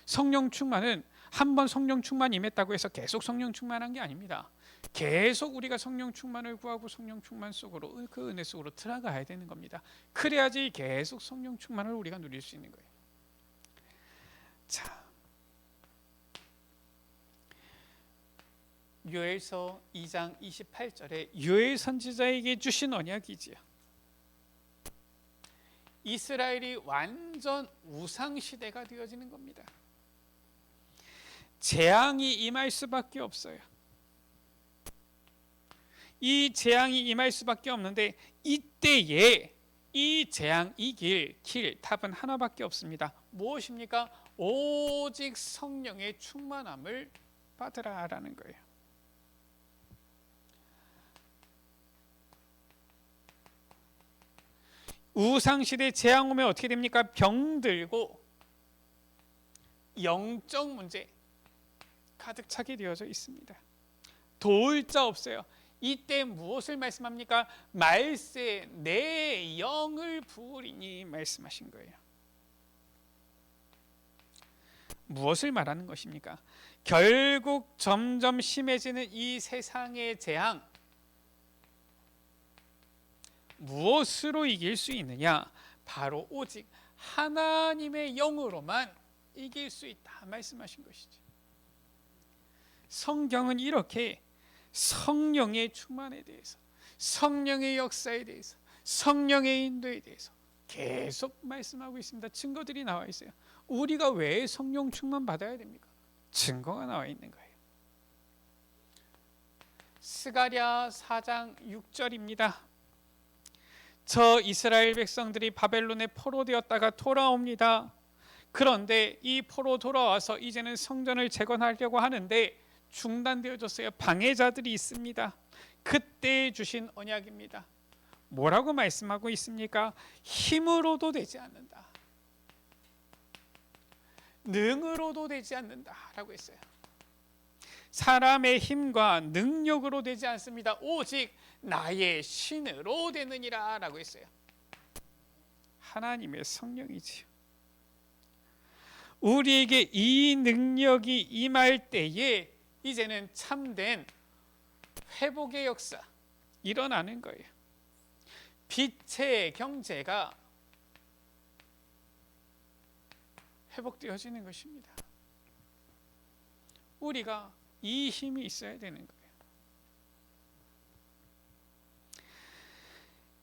성령 충만은 한번 성령 충만 임했다고 해서 계속 성령 충만한 게 아닙니다. 계속 우리가 성령 충만을 구하고 성령 충만 속으로, 그 은혜 속으로 들어가야 되는 겁니다. 그래야지 계속 성령 충만을 우리가 누릴 수 있는 거예요. 자, 요엘서 2장 28절에 요엘 선지자에게 주신 언약이지요. 이스라엘이 완전 우상 시대가 되어지는 겁니다. 재앙이 임할 수밖에 없어요. 이 재앙이 임할 수밖에 없는데 이때에 이 재앙 이길 길 답은 하나밖에 없습니다. 무엇입니까? 오직 성령의 충만함을 받으라라는 거예요. 우상시대 재앙 오면 어떻게 됩니까? 병들고 영적 문제 가득 차게 되어져 있습니다. 도울 자 없어요. 이때 무엇을 말씀합니까? 말세 내 영을 부으리니 말씀하신 거예요. 무엇을 말하는 것입니까? 결국 점점 심해지는 이 세상의 재앙, 무엇으로 이길 수 있느냐? 바로 오직 하나님의 영으로만 이길 수 있다 말씀하신 것이죠. 성경은 이렇게 성령의 충만에 대해서, 성령의 역사에 대해서, 성령의 인도에 대해서 계속 말씀하고 있습니다. 증거들이 나와 있어요. 우리가 왜 성령 충만 받아야 됩니까? 증거가 나와 있는 거예요. 스가랴 4장 6절입니다. 저 이스라엘 백성들이 바벨론에 포로되었다가 돌아옵니다. 그런데 이 포로 돌아와서 이제는 성전을 재건하려고 하는데 중단되어졌어요. 방해자들이 있습니다. 그때 주신 언약입니다. 뭐라고 말씀하고 있습니까? 힘으로도 되지 않는다. 능으로도 되지 않는다라고 했어요. 사람의 힘과 능력으로 되지 않습니다. 오직 나의 신으로 되느니라 라고 했어요. 하나님의 성령이지요. 우리에게 이 능력이 임할 때에 이제는 참된 회복의 역사 일어나는 거예요. 빛의 경제가 회복되어지는 것입니다. 우리가 이 힘이 있어야 되는 거예요.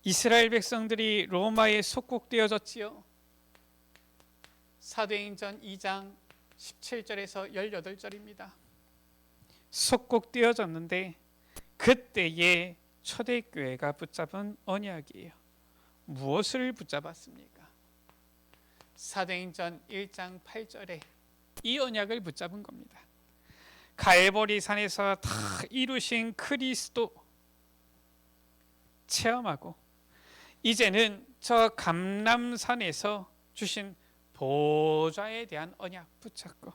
이스라엘 백성들이 로마에 속국되어졌지요. 사도행전 2장 17절에서 18절입니다. 속국되어졌는데 그때에 초대교회가 붙잡은 언약이에요. 무엇을 붙잡았습니까? 사도행전 1장 8절에 이 언약을 붙잡은 겁니다. 갈보리 산에서 다 이루신 그리스도 체험하고 이제는 저 감람산에서 주신 보좌에 대한 언약 붙잡고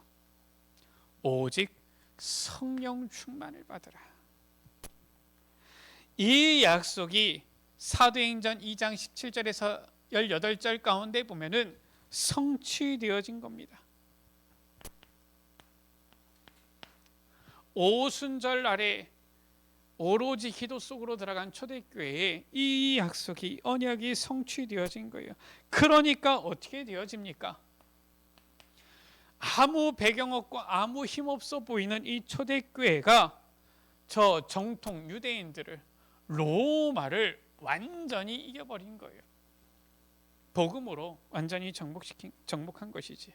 오직 성령 충만을 받으라. 이 약속이 사도행전 2장 17절에서 18절 가운데 보면은 성취되어진 겁니다. 오순절 날에 오로지 기도 속으로 들어간 초대교회에 이 약속이 언약이 성취되어진 거예요. 그러니까 어떻게 되어집니까? 아무 배경 없고 아무 힘 없어 보이는 이 초대교회가 저 정통 유대인들을 로마를 완전히 이겨버린 거예요. 복음으로 완전히 정복한 것이지.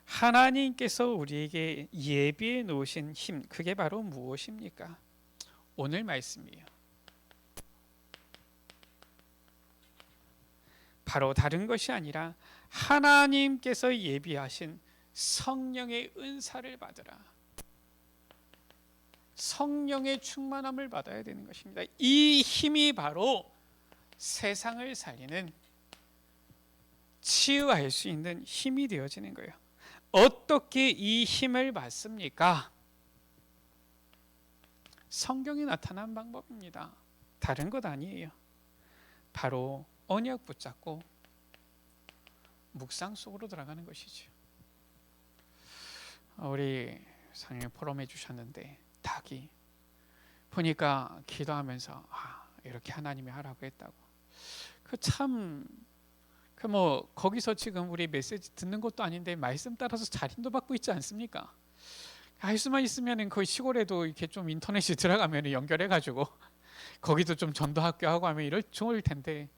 하나님께서 우리에게 예비해 놓으신 힘, 그게 바로 무엇입니까? 오늘 말씀이에요. 바로 다른 것이 아니라 하나님께서 예비하신 성령의 은사를 받으라. 성령의 충만함을 받아야 되는 것입니다. 이 힘이 바로 세상을 살리는, 치유할 수 있는 힘이 되어지는 거예요. 어떻게 이 힘을 받습니까? 성경이 나타난 방법입니다. 다른 것 아니에요. 바로 언약 붙잡고 묵상 속으로 들어가는 것이죠. 우리 성령 포럼해 주셨는데 닭이 보니까 기도하면서 이렇게 하나님이 하라고 했다고. 그 그 뭐 거기서 지금 우리 메시지 듣는 것도 아닌데 말씀 따라서 자린도 받고 있지 않습니까? 할 수만 있으면은 거의 시골에도 이렇게 좀 인터넷이 들어가면 연결해가지고 거기도 좀 전도학교 하고 하면 이럴 좋을 텐데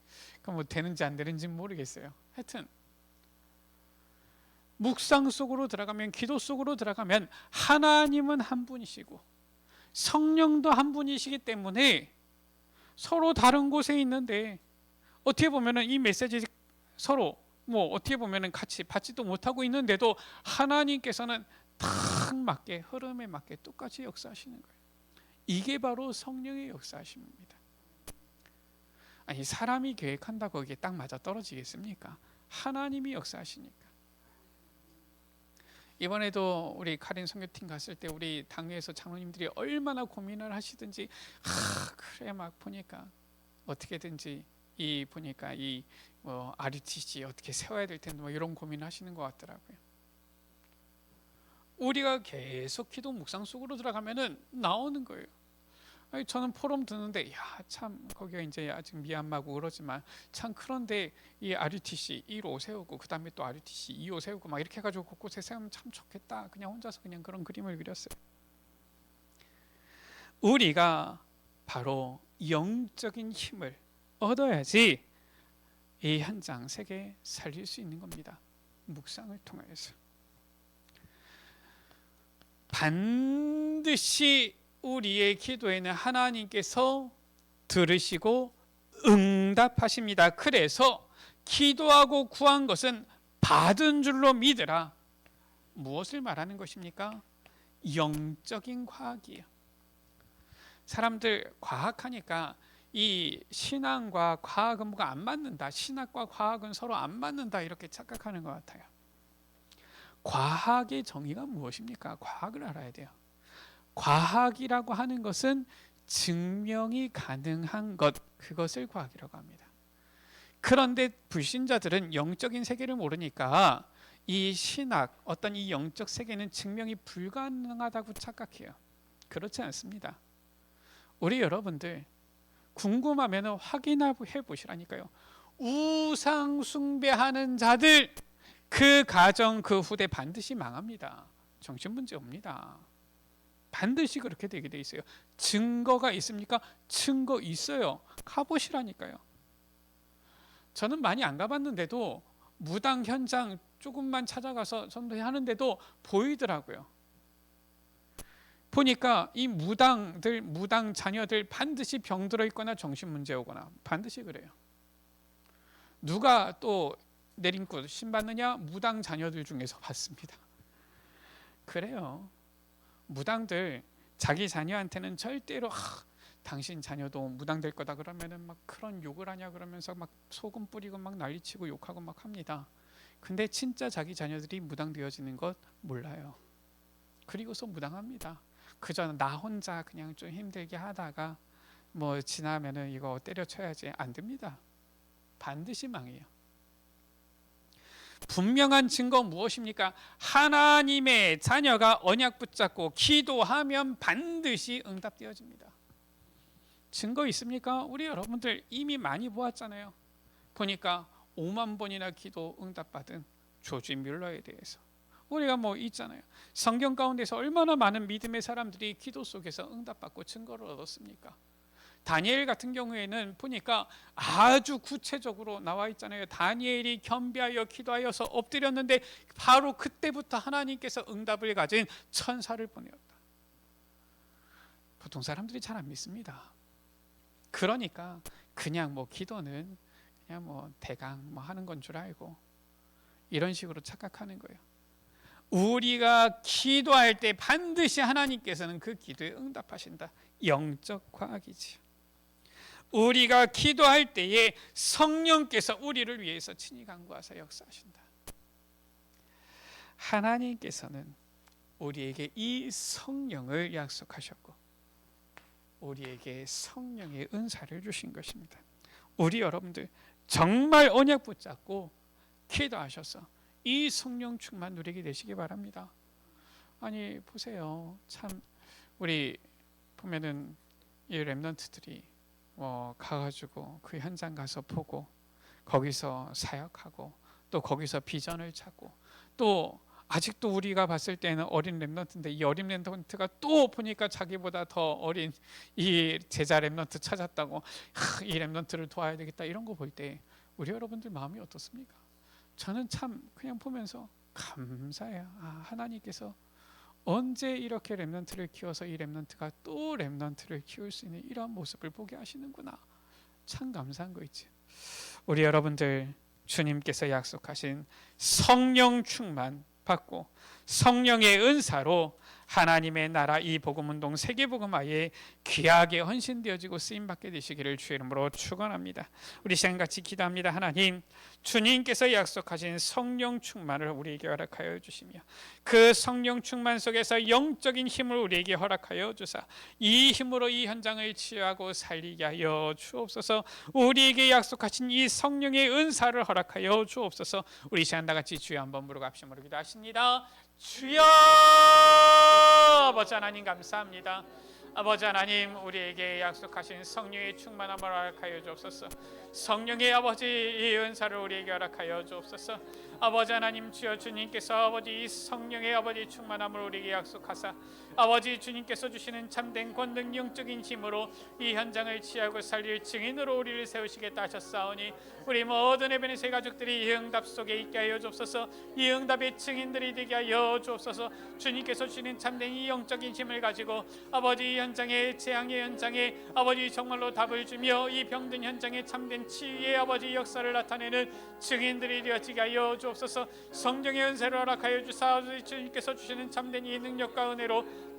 그 뭐 되는지 안 되는지는 모르겠어요. 하여튼 묵상 속으로 들어가면, 기도 속으로 들어가면 하나님은 한 분이시고 성령도 한 분이시기 때문에 서로 다른 곳에 있는데 어떻게 보면은 이 메시지 서로 뭐 어떻게 보면은 같이 받지도 못하고 있는데도 하나님께서는 딱 맞게 흐름에 맞게 똑같이 역사하시는 거예요. 이게 바로 성령의 역사하심입니다. 아니 사람이 계획한다고 이게 딱 맞아 떨어지겠습니까? 하나님이 역사하시니까. 이번에도 우리 카린 선교팀 갔을 때 우리 당회에서 장로님들이 얼마나 고민을 하시든지 그래 막 보니까 어떻게든지 이 보니까 이 뭐 RUTC 어떻게 세워야 될 텐데 뭐 이런 고민을 하시는 것 같더라고요. 우리가 계속 기도 묵상 속으로 들어가면은 나오는 거예요. 아니, 저는 포럼 듣는데 야 참 거기가 이제 아직 미얀마고 그러지만 참 그런데 이 RUTC 1호 세우고 그 다음에 또 RUTC 2호 세우고 막 이렇게 해가지고 곳곳에 세우면 참 좋겠다. 그냥 혼자서 그냥 그런 그림을 그렸어요. 우리가 바로 영적인 힘을 얻어야지 이 현장 세계 살릴 수 있는 겁니다. 묵상을 통해서 반드시 우리의 기도에는 하나님께서 들으시고 응답하십니다. 그래서 기도하고 구한 것은 받은 줄로 믿으라. 무엇을 말하는 것입니까? 영적인 과학이에요. 사람들 과학하니까 이 신앙과 과학은 뭐가 안 맞는다. 신학과 과학은 서로 안 맞는다. 이렇게 착각하는 것 같아요. 과학의 정의가 무엇입니까? 과학을 알아야 돼요. 과학이라고 하는 것은 증명이 가능한 것, 그것을 과학이라고 합니다. 그런데 불신자들은 영적인 세계를 모르니까 이 신학, 어떤 이 영적 세계는 증명이 불가능하다고 착각해요. 그렇지 않습니다. 우리 여러분들 궁금하면 확인해 보시라니까요. 우상 숭배하는 자들 그 가정 그 후대 반드시 망합니다. 정신문제 옵니다. 반드시 그렇게 되게 돼 있어요. 증거가 있습니까? 증거 있어요. 가보시라니까요. 저는 많이 안 가봤는데도 무당 현장 조금만 찾아가서 전도하는데도 보이더라고요. 보니까 이 무당들, 무당 자녀들 반드시 병들어 있거나 정신문제 오거나 반드시 그래요. 누가 또 내림꾼 신받느냐? 무당 자녀들 중에서 받습니다. 그래요. 무당들 자기 자녀한테는 절대로 당신 자녀도 무당 될 거다 그러면은 막 그런 욕을 하냐 그러면서 막 소금 뿌리고 막 난리치고 욕하고 막 합니다. 근데 진짜 자기 자녀들이 무당 되어지는 것 몰라요. 그리고서 무당합니다. 그저 나 혼자 그냥 좀 힘들게 하다가 뭐 지나면은 이거 때려쳐야지 안 됩니다. 반드시 망해요. 분명한 증거 무엇입니까? 하나님의 자녀가 언약 붙잡고 기도하면 반드시 응답되어집니다. 증거 있습니까? 우리 여러분들 이미 많이 보았잖아요. 보니까 5만 번이나 기도 응답받은 조지 뮬러에 대해서 우리가 뭐 있잖아요. 성경 가운데서 얼마나 많은 믿음의 사람들이 기도 속에서 응답받고 증거를 얻었습니까? 다니엘 같은 경우에는 보니까 아주 구체적으로 나와 있잖아요. 다니엘이 겸비하여 기도하여서 엎드렸는데 바로 그때부터 하나님께서 응답을 가진 천사를 보내었다. 보통 사람들이 잘 안 믿습니다. 그러니까 그냥 뭐 기도는 그냥 뭐 대강 뭐 하는 건 줄 알고 이런 식으로 착각하는 거예요. 우리가 기도할 때 반드시 하나님께서는 그 기도에 응답하신다. 영적 과학이지요. 우리가 기도할 때에 성령께서 우리를 위해서 친히 간구하사 역사하신다. 하나님께서는 우리에게 이 성령을 약속하셨고 우리에게 성령의 은사를 주신 것입니다. 우리 여러분들 정말 언약 붙잡고 기도하셔서 이 성령 충만 누리게 되시기 바랍니다. 아니 보세요. 참 우리 보면은 이 렘넌트들이 가가지고 그 현장 가서 보고 거기서 사역하고 또 거기서 비전을 찾고 또 아직도 우리가 봤을 때는 어린 렘넌트인데 이 어린 렘넌트가 또 보니까 자기보다 더 어린 이 제자 렘넌트 찾았다고 이 렘넌트를 도와야 되겠다 이런 거 볼 때 우리 여러분들 마음이 어떻습니까? 저는 참 그냥 보면서 감사해요. 하나님께서 언제 이렇게 렘넌트를 키워서 이 렘넌트가 또 렘넌트를 키울 수 있는 이런 모습을 보게 하시는구나. 참 감사한 거 있지. 우리 여러분들 주님께서 약속하신 성령 충만 받고 성령의 은사로 하나님의 나라 이 복음운동 세계복음화에 귀하게 헌신되어지고 쓰임받게 되시기를 주의 이름으로 축원합니다. 우리 시간 같이 기도합니다. 하나님, 주님께서 약속하신 성령 충만을 우리에게 허락하여 주시며 그 성령 충만 속에서 영적인 힘을 우리에게 허락하여 주사 이 힘으로 이 현장을 치유하고 살리게 하여 주옵소서. 우리에게 약속하신 이 성령의 은사를 허락하여 주옵소서. 우리 시간 다 같이 주여 한번 부르고 합심으로 기도하십니다. 주여! 아버지 하나님 감사합니다. 아버지 하나님, 우리에게 약속하신 성령의 충만함을 허락하여 주옵소서. 성령의 아버지 이 은사를 우리에게 허락하여 주옵소서. 아버지 하나님, 주여 주님께서 아버지 이 성령의 아버지 충만함을 우리에게 약속하사 아버지 주님께서 주시는 참된 권능 영적인 힘으로 이 현장을 치유하고 살릴 증인으로 우리를 세우시겠다 하셨사오니 우리 모든 에베네세 가족들이 이 응답 속에 있게 하여 주옵소서. 이 응답의 증인들이 되게 하여 주옵소서. 주님께서 주시는 참된 이 영적인 힘을 가지고 아버지 현장에 재앙의 현장에 아버지 정말로 답을 주며 이 병든 현장에 참된 치유의 아버지 역사를 나타내는 증인들이 되어지게 하여 주옵소서. 성령의 은혜를 허락하여 주사 주님께서 주시는 참된 이 능력과 은혜로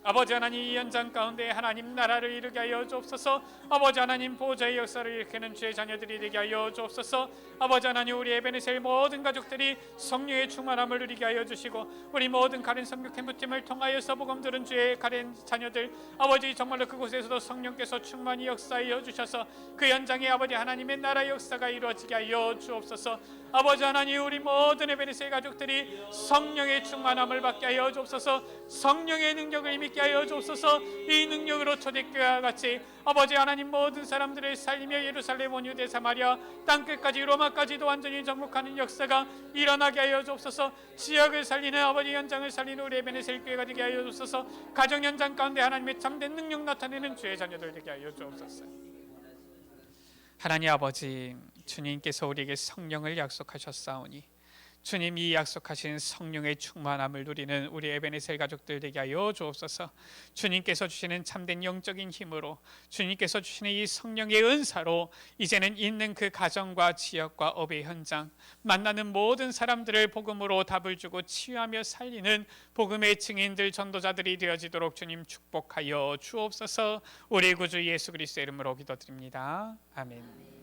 아버지 하나님 이 현장 가운데 하나님 나라를 이루게 하여 주옵소서. 아버지 하나님 보좌의 역사를 일으키는 주의 자녀들이 되게 하여 주옵소서. 아버지 하나님 우리 에베네셀 모든 가족들이 성령의 충만함을 누리게 하여 주시고 우리 모든 가린 선교 캠프팀을 통하여서 복음 들은 주의 가린 자녀들 아버지 정말로 그곳에서도 성령께서 충만히 역사하여 주셔서 그 현장에 아버지 하나님의 나라의 역사가 이루어지게 하여 주옵소서. 아버지 하나님 우리 모든 에베네셀 가족들이 성령의 충만함을 받게 하여 주옵소서. 성령의 능력을 믿게 하여 주옵소서. 이 능력으로 초대교회와 같이 아버지 하나님 모든 사람들을 살리며 예루살렘 온 유대 사마리아 땅끝까지 로마까지도 완전히 정복하는 역사가 일어나게 하여 주옵소서. 지역을 살리는 아버지 현장을 살리는 우리 에베네셀 교회가 되게 하여 주옵소서. 가정 현장 가운데 하나님의 참된 능력 나타내는 주의 자녀들 되게 하여 주옵소서. 하나님 아버지, 주님께서 우리에게 성령을 약속하셨사오니 주님 이 약속하신 성령의 충만함을 누리는 우리 에베네셀 가족들 되게 하여 주옵소서. 주님께서 주시는 참된 영적인 힘으로 주님께서 주시는 이 성령의 은사로 이제는 있는 그 가정과 지역과 업의 현장 만나는 모든 사람들을 복음으로 답을 주고 치유하며 살리는 복음의 증인들 전도자들이 되어지도록 주님 축복하여 주옵소서. 우리 구주 예수 그리스도의 이름으로 기도드립니다. 아멘.